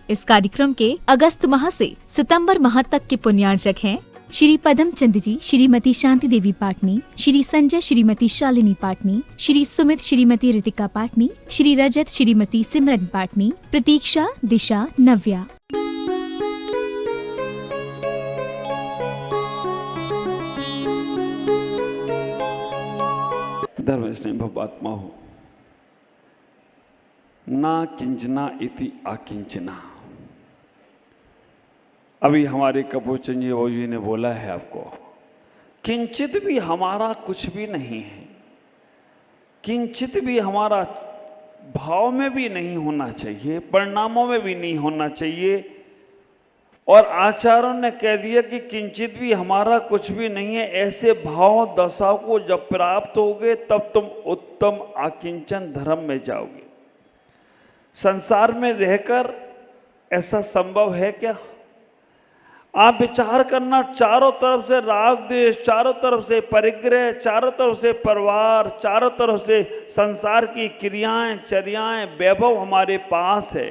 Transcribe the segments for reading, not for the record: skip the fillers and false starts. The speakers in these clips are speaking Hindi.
इस कार्यक्रम के अगस्त माह से सितंबर माह तक के पुण्यार्जक हैं श्री पदम चंद जी, श्रीमती शांति देवी पाटनी, श्री संजय श्रीमती शालिनी पाटनी, श्री सुमित श्रीमती रितिका पाटनी, श्री रजत श्रीमती सिमरन पाटनी, प्रतीक्षा, दिशा, नव्या। धर्मस्नेह भवात्मा हो ना किंचना इति आकिंचना। अभी हमारे कपूरचंद जी ने बोला है आपको, किंचित भी हमारा कुछ भी नहीं है, किंचित भी हमारा भाव में भी नहीं होना चाहिए, परिणामों में भी नहीं होना चाहिए। और आचार्यों ने कह दिया कि किंचित भी हमारा कुछ भी नहीं है। ऐसे भाव दशा को जब प्राप्त होगे तब तुम उत्तम आकिंचन धर्म में जाओगे। संसार में रहकर ऐसा संभव है क्या? आप विचार करना, चारों तरफ से राग द्वेष, चारों तरफ से परिग्रह, चारों तरफ से परिवार, चारों तरफ से संसार की क्रियाएं, चर्याएं, वैभव हमारे पास है,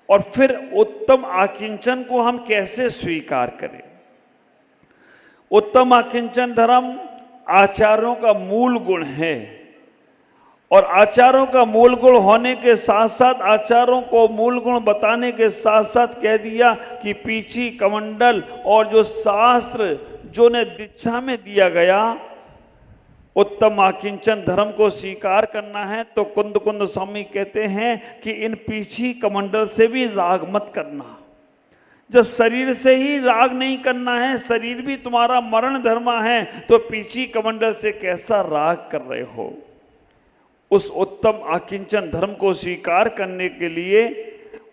और फिर उत्तम आकिंचन को हम कैसे स्वीकार करें? उत्तम आकिंचन धर्म आचार्यों का मूल गुण है, और आचार्यों का मूल गुण होने के साथ साथ, आचार्यों को मूल गुण बताने के साथ साथ कह दिया कि पीछी कमंडल और जो शास्त्र जो ने दीक्षा में दिया गया, उत्तम आकिंचन धर्म को स्वीकार करना है तो कुंद कुंद स्वामी कहते हैं कि इन पीछी कमंडल से भी राग मत करना। जब शरीर से ही राग नहीं करना है, शरीर भी तुम्हारा मरण धर्म है, तो पीछी कमंडल से कैसा राग कर रहे हो? उस उत्तम आकिंचन धर्म को स्वीकार करने के लिए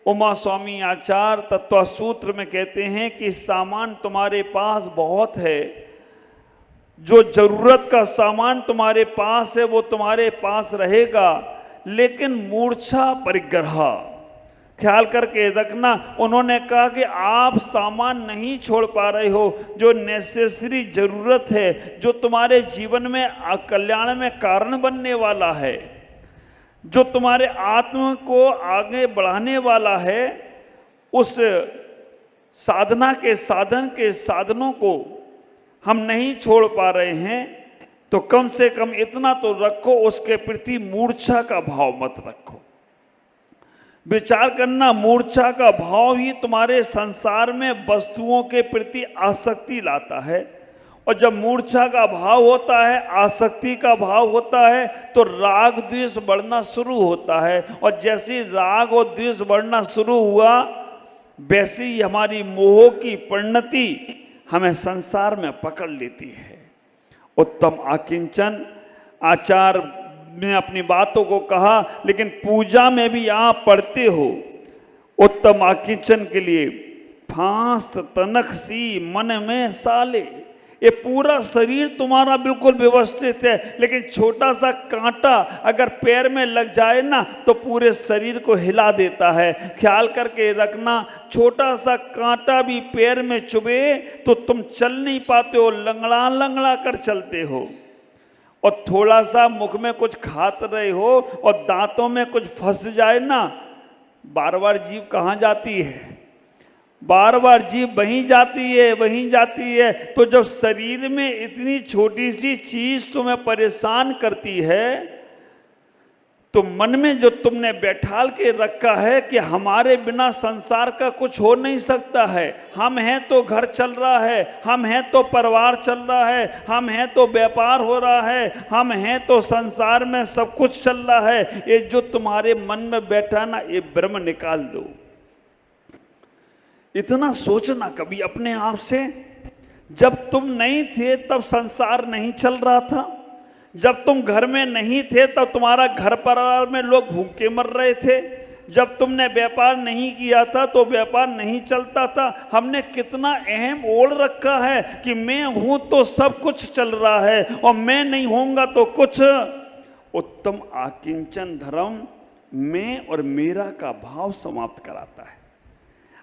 उमा स्वामी आचार्य तत्वसूत्र में कहते हैं कि सामान तुम्हारे पास बहुत है, जो जरूरत का सामान तुम्हारे पास है वो तुम्हारे पास रहेगा, लेकिन मूर्छा परिग्रह ख्याल करके रखना। उन्होंने कहा कि आप सामान नहीं छोड़ पा रहे हो, जो नेसेसरी जरूरत है, जो तुम्हारे जीवन में कल्याण में कारण बनने वाला है, जो तुम्हारे आत्मा को आगे बढ़ाने वाला है, उस साधना के साधन के साधनों को हम नहीं छोड़ पा रहे हैं, तो कम से कम इतना तो रखो, उसके प्रति मूर्छा का भाव मत रखो। विचार करना, मूर्छा का भाव ही तुम्हारे संसार में वस्तुओं के प्रति आसक्ति लाता है, और जब मूर्छा का भाव होता है, आसक्ति का भाव होता है, तो राग द्वेष बढ़ना शुरू होता है, और जैसे राग और द्वेष बढ़ना शुरू हुआ, वैसे ही हमारी मोह की परिणति हमें संसार में पकड़ लेती है। उत्तम आकिंचन आचार्य ने अपनी बातों को कहा, लेकिन पूजा में भी आप पढ़ते हो उत्तम आकिंचन के लिए, फांस तनक सी मन में साले। ये पूरा शरीर तुम्हारा बिल्कुल व्यवस्थित है, लेकिन छोटा सा कांटा अगर पैर में लग जाए ना तो पूरे शरीर को हिला देता है। ख्याल करके रखना, छोटा सा कांटा भी पैर में चुभे तो तुम चल नहीं पाते हो, लंगड़ा लंगड़ा कर चलते हो। और थोड़ा सा मुख में कुछ खाते रहे हो और दांतों में कुछ फंस जाए ना, बार बार जीभ कहाँ जाती है? बार बार जीभ वहीं जाती है, वहीं जाती है। तो जब शरीर में इतनी छोटी सी चीज तुम्हें परेशान करती है, तो मन में जो तुमने बैठाल के रखा है कि हमारे बिना संसार का कुछ हो नहीं सकता है, हम हैं तो घर चल रहा है, हम हैं तो परिवार चल रहा है, हम हैं तो व्यापार हो रहा है, हम हैं तो संसार में सब कुछ चल रहा है, ये जो तुम्हारे मन में बैठा ना, ये ब्रह्म निकाल दो। इतना सोचना कभी अपने आप से, जब तुम नहीं थे तब संसार नहीं चल रहा था, जब तुम घर में नहीं थे तब तुम्हारा घर परिवार में लोग भूखे मर रहे थे, जब तुमने व्यापार नहीं किया था तो व्यापार नहीं चलता था। हमने कितना अहम ओढ़ रखा है कि मैं हूं तो सब कुछ चल रहा है, और मैं नहीं होऊंगा तो कुछ। उत्तम आकिंचन धर्म मैं और मेरा का भाव समाप्त कराता है।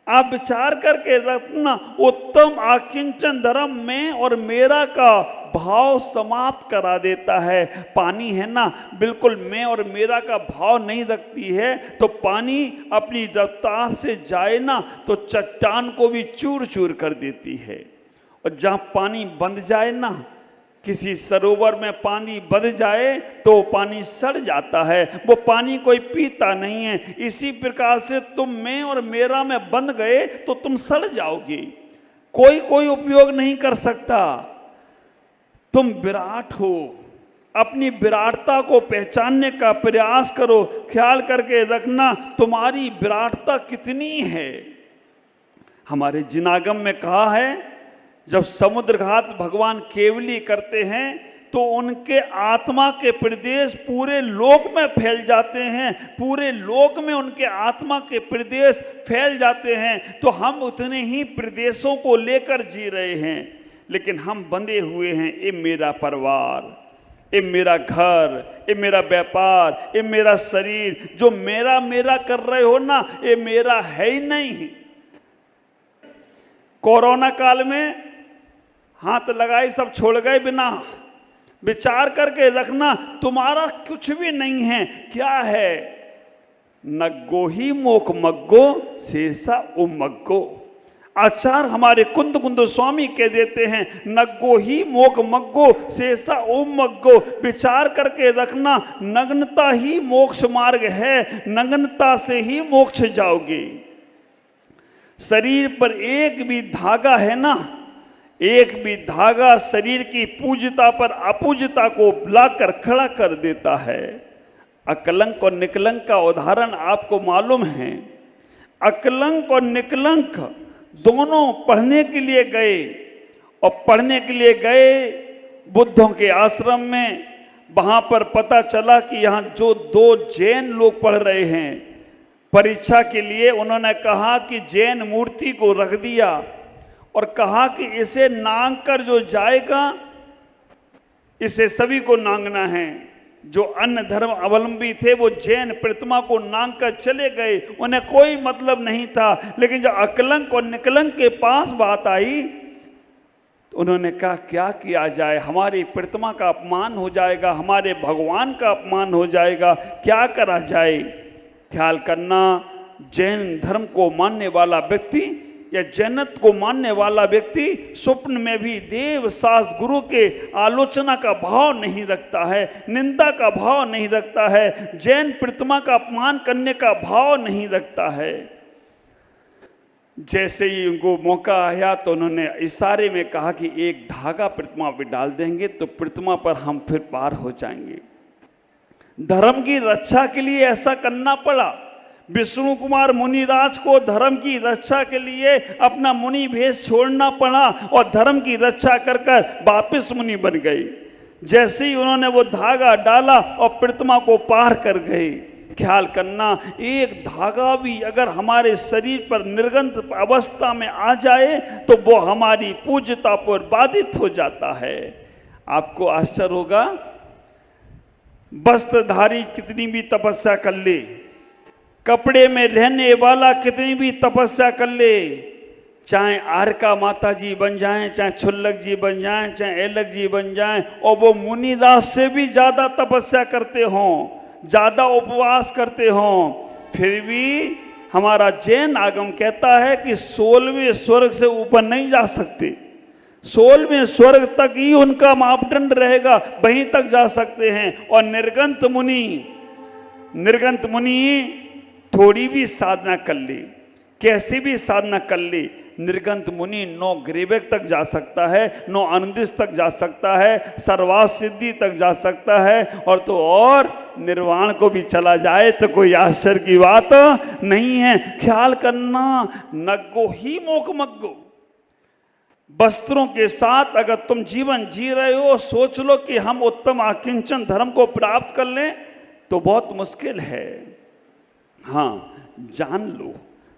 आप विचार करके रखना, उत्तम आकिंचन धर्म में और मेरा का भाव समाप्त करा देता है। पानी है ना, बिल्कुल मैं और मेरा का भाव नहीं रखती है, तो पानी अपनी रफ्तार से जाए ना तो चट्टान को भी चूर चूर कर देती है। और जहाँ पानी बंध जाए ना, किसी सरोवर में पानी बंध जाए तो पानी सड़ जाता है, वो पानी कोई पीता नहीं है। इसी प्रकार से तुम मैं और मेरा में बंध गए तो तुम सड़ जाओगे, कोई उपयोग नहीं कर सकता। तुम विराट हो, अपनी विराटता को पहचानने का प्रयास करो। ख्याल करके रखना तुम्हारी विराटता कितनी है। हमारे जिनागम में कहा है, जब समुद्र घात भगवान केवली करते हैं तो उनके आत्मा के प्रदेश पूरे लोक में फैल जाते हैं, पूरे लोक में उनके आत्मा के प्रदेश फैल जाते हैं। तो हम उतने ही प्रदेशों को लेकर जी रहे हैं, लेकिन हम बंधे हुए हैं। ये मेरा परिवार, ये मेरा घर, ये मेरा व्यापार, ये मेरा शरीर, जो मेरा मेरा कर रहे हो ना, ये मेरा है ही नहीं। कोरोना काल में हाथ लगाए सब छोड़ गए बिना विचार करके रखना, तुम्हारा कुछ भी नहीं है। क्या है? नग्गो ही मोक मग्गो शेषा उमग्गो। आचार्य हमारे कुंद कुंद स्वामी कह देते हैं, नग्गो ही मोक मग्गो शेषा उमग्गो। विचार करके रखना, नग्नता ही मोक्ष मार्ग है, नग्नता से ही मोक्ष जाओगे। शरीर पर एक भी धागा है ना, एक भी धागा शरीर की पूज्यता पर अपूज्यता को लाकर खड़ा कर देता है। अकलंक और निकलंक का उदाहरण आपको मालूम है। अकलंक और निकलंक दोनों पढ़ने के लिए गए, और पढ़ने के लिए गए बुद्धों के आश्रम में। वहाँ पर पता चला कि यहाँ जो 2 जैन लोग पढ़ रहे हैं, परीक्षा के लिए उन्होंने कहा कि जैन मूर्ति को रख दिया और कहा कि इसे नांग कर जो जाएगा, इसे सभी को नांगना है। जो अन्य धर्म अवलंबी थे वो जैन प्रतिमा को नांग कर चले गए, उन्हें कोई मतलब नहीं था। लेकिन जब अकलंक और निकलंक के पास बात आई तो उन्होंने कहा क्या किया जाए, हमारी प्रतिमा का अपमान हो जाएगा, हमारे भगवान का अपमान हो जाएगा, क्या करा जाए। ख्याल करना, जैन धर्म को मानने वाला व्यक्ति या जैनत को मानने वाला व्यक्ति स्वप्न में भी देव सास गुरु के आलोचना का भाव नहीं रखता है, निंदा का भाव नहीं रखता है, जैन प्रतिमा का अपमान करने का भाव नहीं रखता है। जैसे ही उनको मौका आया तो उन्होंने इशारे में कहा कि एक धागा प्रतिमा पर डाल देंगे तो प्रतिमा पर हम फिर पार हो जाएंगे। धर्म की रक्षा के लिए ऐसा करना पड़ा। विष्णु कुमार मुनिराज को धर्म की रक्षा के लिए अपना मुनि भेष छोड़ना पड़ा और धर्म की रक्षा कर कर वापिस मुनि बन गए। जैसे ही उन्होंने वो धागा डाला और प्रतिमा को पार कर गए। ख्याल करना, एक धागा भी अगर हमारे शरीर पर निर्गंध अवस्था में आ जाए तो वो हमारी पूज्यता पर बाधित हो जाता है। आपको आश्चर्य होगा, वस्त्रधारी कितनी भी तपस्या कर ले, कपड़े में रहने वाला कितनी भी तपस्या कर ले, चाहे आरका माता जी बन जाएं, चाहे छुल्लक जी बन जाएं, चाहे ऐलक जी बन जाएं, और वो मुनिदास से भी ज़्यादा तपस्या करते हों, ज़्यादा उपवास करते हों, फिर भी हमारा जैन आगम कहता है कि 16वें स्वर्ग से ऊपर नहीं जा सकते। 16वें स्वर्ग तक ही उनका मापदंड रहेगा, वहीं तक जा सकते हैं। और निर्गंत मुनि थोड़ी भी साधना कर ले, कैसी भी साधना कर ले, निर्गंत मुनि 9 ग्रेवेक तक जा सकता है, 9 अनदिश तक जा सकता है, सर्वास सिद्धि तक जा सकता है, और तो और निर्वाण को भी चला जाए तो कोई आश्चर्य की बात नहीं है। ख्याल करना, नग्गो ही मोक मग्गो। वस्त्रों के साथ अगर तुम जीवन जी रहे हो, सोच लो कि हम उत्तम आकिंचन धर्म को प्राप्त कर लें तो बहुत मुश्किल है। हाँ, जान लो,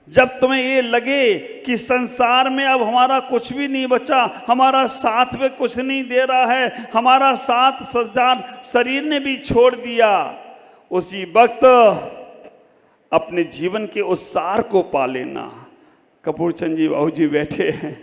जब तुम्हें ये लगे कि संसार में अब हमारा कुछ भी नहीं बचा, हमारा साथ में कुछ नहीं दे रहा है, हमारा साथ संसार शरीर ने भी छोड़ दिया, उसी वक्त अपने जीवन के उस सार को पा लेना। कपूर चंद जी बाबू जी बैठे हैं,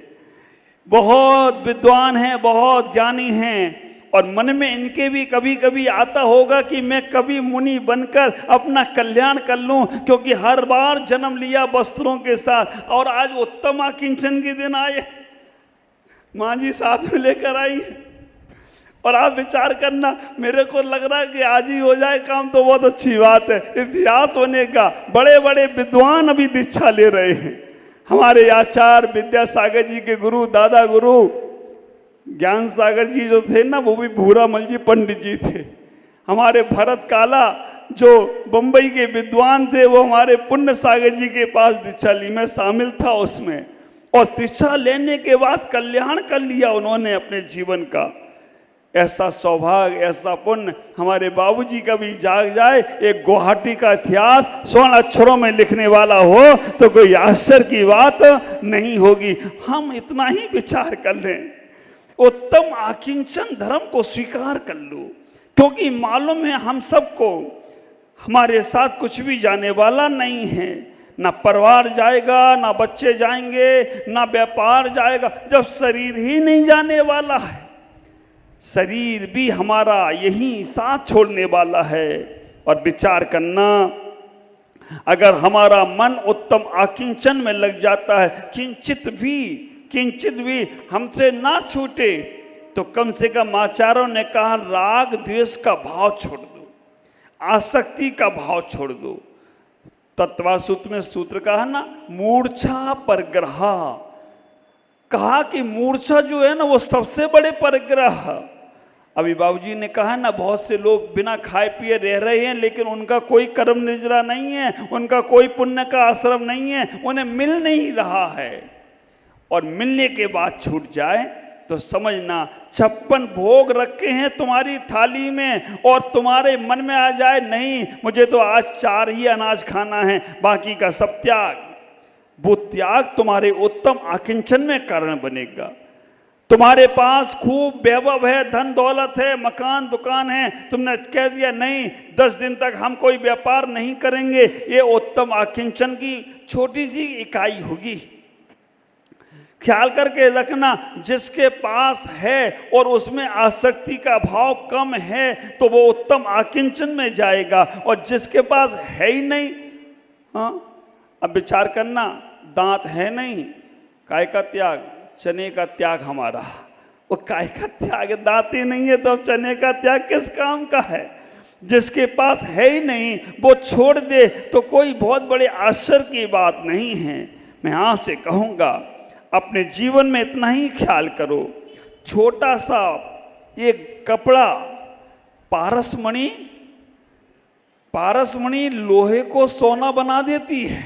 बहुत विद्वान हैं, बहुत ज्ञानी हैं, और मन में इनके भी कभी कभी आता होगा कि मैं कभी मुनि बनकर अपना कल्याण कर लूं, क्योंकि हर बार जन्म लिया वस्त्रों के साथ, और आज उत्तम आकिंचन के दिन आए, माँ जी साथ में लेकर आई। और आप विचार करना, मेरे को लग रहा है कि आज ही हो जाए काम तो बहुत अच्छी बात है। इतिहास होने का, बड़े बड़े विद्वान अभी दीक्षा ले रहे हैं। हमारे आचार्य विद्यासागर जी के गुरु, दादा गुरु ज्ञान सागर जी जो थे ना, वो भी भूरामल जी पंडित जी थे। हमारे भरत काला जो बंबई के विद्वान थे, वो हमारे पुण्य सागर जी के पास दीक्षा ली, मैं शामिल था उसमें। और दीक्षा लेने के बाद कल्याण कर लिया उन्होंने अपने जीवन का। ऐसा सौभाग्य, ऐसा पुण्य हमारे बाबूजी का भी जाग जाए, एक गुवाहाटी का इतिहास स्वर्ण अक्षरों में लिखने वाला हो तो कोई आश्चर्य की बात नहीं होगी। हम इतना ही विचार कर लें, उत्तम आकिंचन धर्म को स्वीकार कर लो, क्योंकि मालूम है हम सबको हमारे साथ कुछ भी जाने वाला नहीं है। ना परिवार जाएगा, ना बच्चे जाएंगे, ना व्यापार जाएगा, जब शरीर ही नहीं जाने वाला है। शरीर भी हमारा यही साथ छोड़ने वाला है। और विचार करना, अगर हमारा मन उत्तम आकिंचन में लग जाता है, किंचित भी हमसे ना छूटे, तो कम से कम आचार्यों ने कहा राग द्वेष का भाव छोड़ दो, आसक्ति का भाव छोड़ दो। तत्वा सूत्र में सूत्र कहा ना, मूर्छा परग्रह, कहा कि मूर्छा जो है ना वो सबसे बड़े परग्रह। अभी बाबूजी ने कहा ना, बहुत से लोग बिना खाए पिए रह रहे हैं, लेकिन उनका कोई कर्म निजरा नहीं है, उनका कोई पुण्य का आश्रम नहीं है, उन्हें मिल नहीं रहा है। और मिलने के बाद छूट जाए तो समझना 56 भोग रखे हैं तुम्हारी थाली में, और तुम्हारे मन में आ जाए नहीं मुझे तो आज 4 ही अनाज खाना है, बाकी का सब त्याग, वो त्याग तुम्हारे उत्तम आकिंचन में कारण बनेगा। तुम्हारे पास खूब वैभव है, धन दौलत है, मकान दुकान है, तुमने कह दिया नहीं 10 दिन तक हम कोई व्यापार नहीं करेंगे, ये उत्तम आकिंचन की छोटी सी इकाई होगी। ख्याल करके रखना, जिसके पास है और उसमें आसक्ति का भाव कम है तो वो उत्तम आकिंचन में जाएगा, और जिसके पास है ही नहीं, हाँ अब विचार करना, दांत है नहीं, काय का त्याग, चने का त्याग हमारा, वो काय का त्याग, दांत ही नहीं है तो अब चने का त्याग किस काम का है। जिसके पास है ही नहीं वो छोड़ दे तो कोई बहुत बड़े आश्चर्य की बात नहीं है। मैं आपसे कहूँगा अपने जीवन में इतना ही ख्याल करो, छोटा सा एक कपड़ा, पारसमणि लोहे को सोना बना देती है,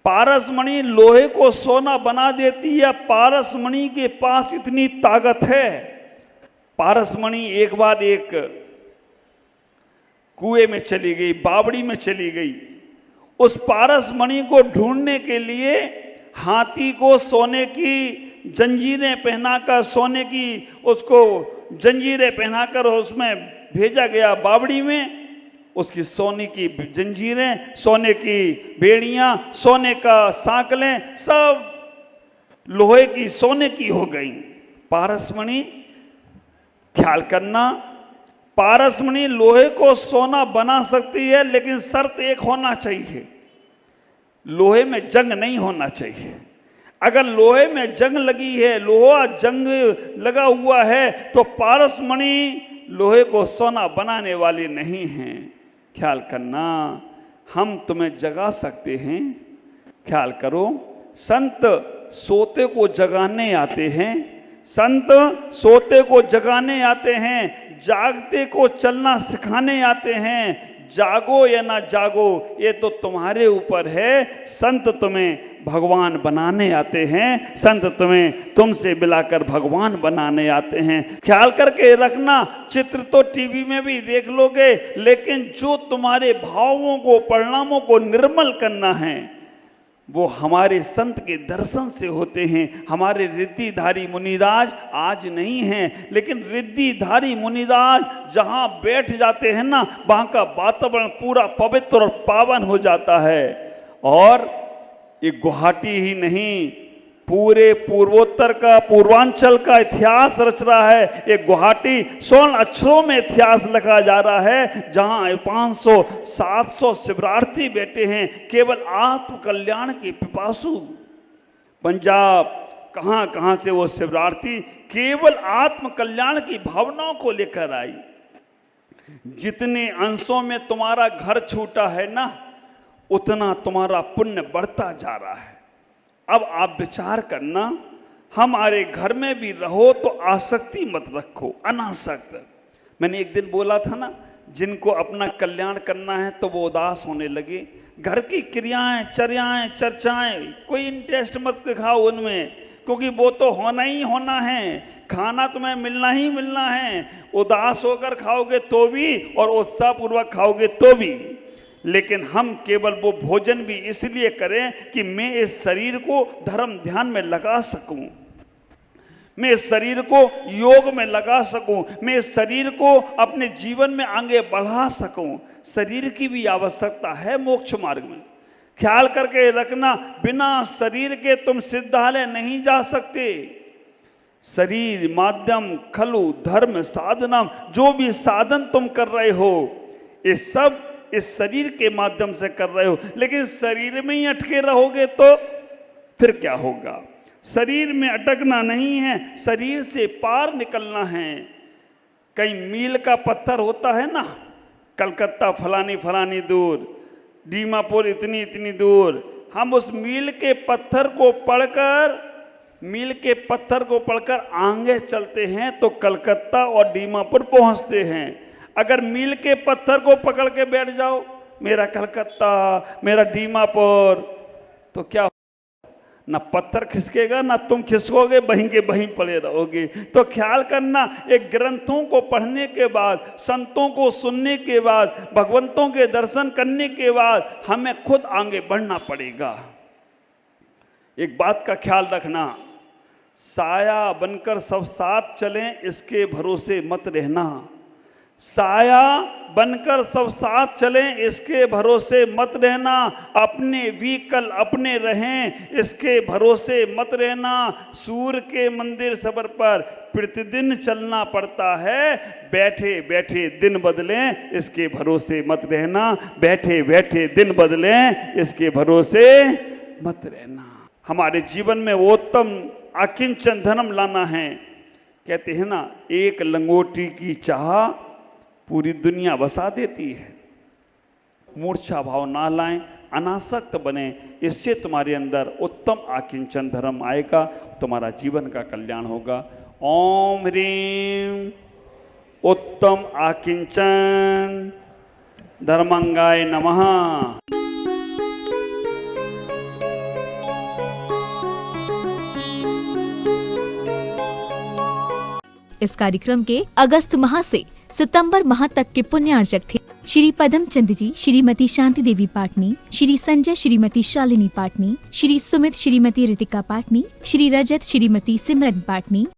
पारसमणि लोहे को सोना बना देती है। पारसमणि के पास इतनी ताकत है। पारसमणि एक बार एक कुएं में चली गई, बावड़ी में चली गई। उस पारसमणि को ढूंढने के लिए हाथी को सोने की जंजीरें पहनाकर, सोने की उसको जंजीरें पहनाकर उसमें भेजा गया बावड़ी में। उसकी सोने की जंजीरें, सोने की बेड़ियां, सोने का सांकलें सब लोहे की, सोने की हो गई। पारसमणि, ख्याल करना, पारसमणि लोहे को सोना बना सकती है, लेकिन शर्त एक होना चाहिए, लोहे में जंग नहीं होना चाहिए। अगर लोहे में जंग लगी है, लोहा जंग लगा हुआ है, तो पारसमणि लोहे को सोना बनाने वाली नहीं है। ख्याल करना, हम तुम्हें जगा सकते हैं। ख्याल करो, संत सोते को जगाने आते हैं, संत सोते को जगाने आते हैं, जागते को चलना सिखाने आते हैं। जागो या ना जागो ये तो तुम्हारे ऊपर है। संत तुम्हें भगवान बनाने आते हैं, संत तुम्हें तुमसे मिलाकर भगवान बनाने आते हैं। ख्याल करके रखना, चित्र तो टीवी में भी देख लोगे, लेकिन जो तुम्हारे भावों को, परिणामों को निर्मल करना है वो हमारे संत के दर्शन से होते हैं। हमारे रिद्धिधारी मुनिराज आज नहीं हैं, लेकिन रिद्धिधारी मुनिराज जहाँ बैठ जाते हैं ना, वहाँ का वातावरण पूरा पवित्र और पावन हो जाता है। और ये गुवाहाटी ही नहीं, पूरे पूर्वोत्तर का, पूर्वांचल का इतिहास रच रहा है। एक गुवाहाटी स्वर्ण अक्षरों में इतिहास लिखा जा रहा है, जहां 500-700 शिवरार्थी बैठे हैं, केवल आत्म कल्याण के पिपासु। पंजाब कहां कहां से वो शिवरार्थी केवल आत्म कल्याण की भावनाओं को लेकर आई। जितने अंशों में तुम्हारा घर छूटा है ना, उतना तुम्हारा पुण्य बढ़ता जा रहा है। अब आप विचार करना, हमारे घर में भी रहो तो आसक्ति मत रखो, अनासक्त। मैंने एक दिन बोला था ना, जिनको अपना कल्याण करना है तो वो उदास होने लगे। घर की क्रियाएं, चर्याएं, चर्चाएं, कोई इंटरेस्ट मत दिखाओ उनमें, क्योंकि वो तो होना ही होना है। खाना तुम्हें मिलना ही मिलना है। उदास होकर खाओगे तो भी और उत्साहपूर्वक खाओगे तो भी। लेकिन हम केवल वो भोजन भी इसलिए करें कि मैं इस शरीर को धर्म ध्यान में लगा सकूं, मैं इस शरीर को योग में लगा सकूं, मैं इस शरीर को अपने जीवन में आगे बढ़ा सकूं। शरीर की भी आवश्यकता है मोक्ष मार्ग में। ख्याल करके रखना, बिना शरीर के तुम सिद्धालय नहीं जा सकते। शरीर माध्यम खलु धर्म साधनम, जो भी साधन तुम कर रहे हो, ये सब इस शरीर के माध्यम से कर रहे हो। लेकिन शरीर में ही अटके रहोगे तो फिर क्या होगा? शरीर में अटकना नहीं है, शरीर से पार निकलना है। कई मील का पत्थर होता है ना, कलकत्ता फलानी फलानी दूर, दीमापुर इतनी इतनी दूर। हम उस मील के पत्थर को पढ़कर आगे चलते हैं तो कलकत्ता और दीमापुर पहुंचते हैं। अगर मील के पत्थर को पकड़ के बैठ जाओ, मेरा कलकत्ता, मेरा दीमापुर, तो क्या, ना पत्थर खिसकेगा ना तुम खिसकोगे, वहीं के वहीं पड़े रहोगे। तो ख्याल करना, एक ग्रंथों को पढ़ने के बाद, संतों को सुनने के बाद, भगवंतों के दर्शन करने के बाद हमें खुद आगे बढ़ना पड़ेगा। एक बात का ख्याल रखना, साया बनकर सब साथ चलें, इसके भरोसे मत रहना। साया बनकर सब साथ चलें, इसके भरोसे मत रहना। अपने व्हीकल अपने रहें, इसके भरोसे मत रहना। सूर्य के मंदिर सबर पर प्रतिदिन चलना पड़ता है, बैठे बैठे दिन बदलें, इसके भरोसे मत रहना। बैठे बैठे दिन बदलें, इसके भरोसे मत रहना। हमारे जीवन में वो उत्तम अकिंचन धर्म लाना है। कहते हैं ना, एक लंगोटी की चाह पूरी दुनिया बसा देती है। मूर्छा भाव ना लाएं, अनासक्त बने, इससे तुम्हारे अंदर उत्तम आकिंचन धर्म आएगा, तुम्हारा जीवन का कल्याण होगा। ओम ह्रीं उत्तम आकिंचन धर्मंगाय नमः। इस कार्यक्रम के अगस्त माह से सितंबर माह तक के पुण्यार्चक थे श्री पदम चंद जी, श्रीमती शांति देवी पाटनी, श्री संजय श्रीमती शालिनी पाटनी, श्री सुमित श्रीमती रितिका पाटनी, श्री रजत श्रीमती सिमरन पाटनी,